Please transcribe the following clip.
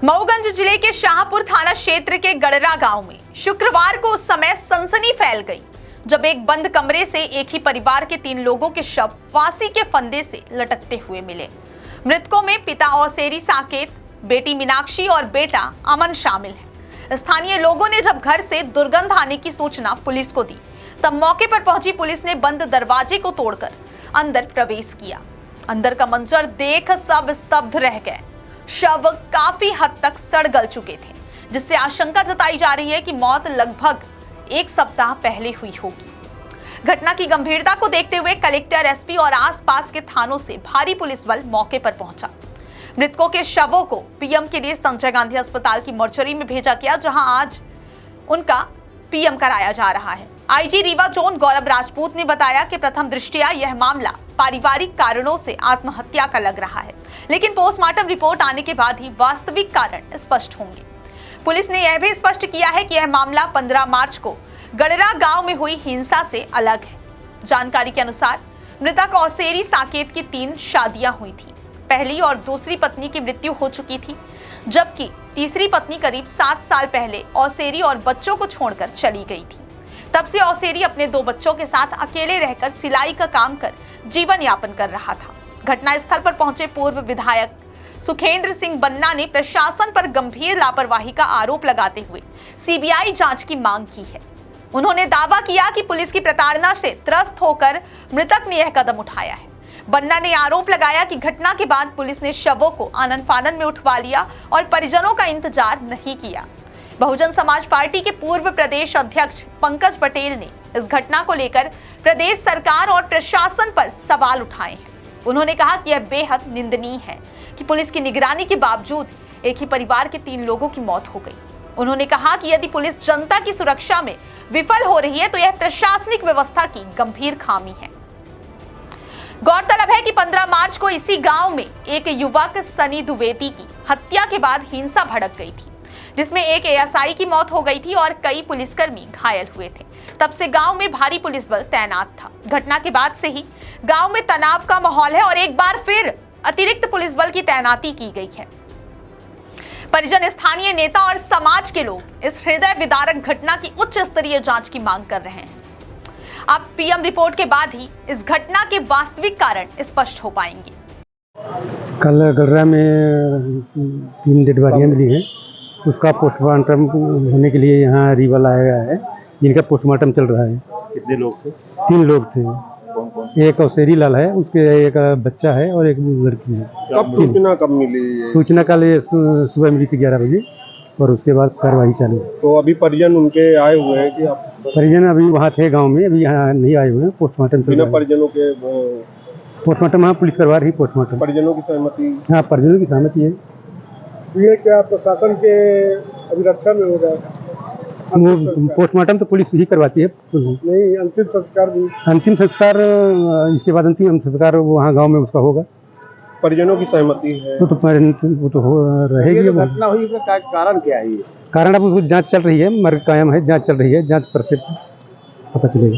मऊगंज जिले के शाहपुर थाना क्षेत्र के गड़रा गांव में शुक्रवार को उस समय सनसनी फैल गई जब एक बंद कमरे से एक ही परिवार के 3 लोगों के शव फांसी के फंदे से लटकते हुए मिले। मृतकों में पिता औसेरी साकेत, बेटी मीनाक्षी और बेटा अमन शामिल है। स्थानीय लोगों ने जब घर से दुर्गंध आने की सूचना पुलिस को दी, तब मौके पर पहुंची पुलिस ने बंद दरवाजे को तोड़कर अंदर प्रवेश किया। अंदर का मंजर देख सब स्तब्ध रह गए। शव काफी हद तक सड़ गल चुके थे, जिससे आशंका जताई जा रही है कि मौत लगभग 1 सप्ताह पहले हुई होगी। घटना की गंभीरता को देखते हुए कलेक्टर, एसपी और आसपास के थानों से भारी पुलिस बल मौके पर पहुंचा। मृतकों के शवों को पीएम के लिए संजय गांधी अस्पताल की मोर्चरी में भेजा गया, जहां आज उनका पीएम कराया जा रहा है। आईजी रीवा जोन गौरव राजपूत ने बताया कि प्रथम दृष्टया यह मामला पारिवारिक कारणों से आत्महत्या का लग रहा है, लेकिन पोस्टमार्टम रिपोर्ट आने के बाद ही वास्तविक कारण स्पष्ट होंगे। पुलिस ने यह भी स्पष्ट किया है कि यह मामला 15 मार्च को गड़रा गांव में हुई हिंसा से अलग है। जानकारी के अनुसार मृतक औसेरी साकेत की 3 शादियां हुई थी। पहली और दूसरी पत्नी की मृत्यु हो चुकी थी, जबकि तीसरी पत्नी करीब 7 साल पहले औसेरी और बच्चों को छोड़कर चली गई थी। तब से औसेरी अपने 2 बच्चों के साथ अकेले रहकर सिलाई का काम कर जीवन यापन कर रहा था। घटना स्थल पर पहुंचे पूर्व विधायक सुखेंद्र सिंह बन्ना ने प्रशासन पर गंभीर लापरवाही का आरोप लगाते हुए सीबीआई जांच की मांग की है। उन्होंने दावा किया कि पुलिस की प्रताड़ना से त्रस्त होकर मृतक ने यह कदम उठाया है। बन्ना ने आरोप लगाया कि घटना के बाद पुलिस ने शवों को आनन फानन में उठवा लिया और परिजनों का इंतजार नहीं किया। बहुजन समाज पार्टी के पूर्व प्रदेश अध्यक्ष पंकज पटेल ने इस घटना को लेकर प्रदेश सरकार और प्रशासन पर सवाल उठाए हैं। उन्होंने कहा कि यह बेहद निंदनीय है कि पुलिस की निगरानी के बावजूद एक ही परिवार के 3 लोगों की मौत हो गई। उन्होंने कहा कि यदि पुलिस जनता की सुरक्षा में विफल हो रही है तो यह प्रशासनिक व्यवस्था की गंभीर खामी है। गौरतलब है कि 15 मार्च को इसी गांव में एक युवक सनी द्विवेदी की हत्या के बाद हिंसा भड़क गई थी, जिसमें एक एएसआई की मौत हो गई थी और कई पुलिसकर्मी घायल हुए थे। तब से गांव में भारी पुलिस बल तैनात था। घटना के बाद से ही गांव में तनाव का माहौल है और एक बार फिर अतिरिक्त पुलिस बल की तैनाती की गई है। परिजन, स्थानीय नेता और समाज के लोग इस हृदय विदारक घटना की उच्च स्तरीय जांच की मांग कर रहे हैं। अब पीएम रिपोर्ट के बाद ही इस घटना के वास्तविक कारण स्पष्ट हो पाएंगे। कल गड़रा में 3 डेड बॉडियां मिली हैं। उसका पोस्टमार्टम होने के लिए यहाँ रीवा लाया गया है, जिनका पोस्टमार्टम चल रहा है। कितने लोग थे? 3 लोग थे। कौन कौन? एक औसेरी लाल है, उसके एक बच्चा है और एक लड़की है। कब मिली? सूचना कल सुबह मिली थी 11 बजे और उसके बाद कार्रवाई चालू है। तो अभी परिजन उनके आए हुए हैं कि आप? परिजन अभी वहाँ थे गांव में, अभी यहाँ नहीं आए हुए हैं। पोस्टमार्टम बिना परिजनों के पोस्टमार्टम हाँ पुलिस करवा रही पोस्टमार्टम। परिजनों की सहमति? हाँ, परिजनों की सहमति है। ये क्या प्रशासन के अभिरक्षा में हो रहा है? पोस्टमार्टम तो पुलिस ही करवाती है। नहीं, अंतिम संस्कार भी? अंतिम संस्कार इसके बाद अंतिम संस्कार वहाँ गांव में उसका होगा। परिजनों की सहमति है? वो तो रहेगी। घटना हुई उसका कारण क्या है? कारण अब जांच चल रही है, मर्ग कायम है, जांच चल रही है। जांच पर से पता चलेगा।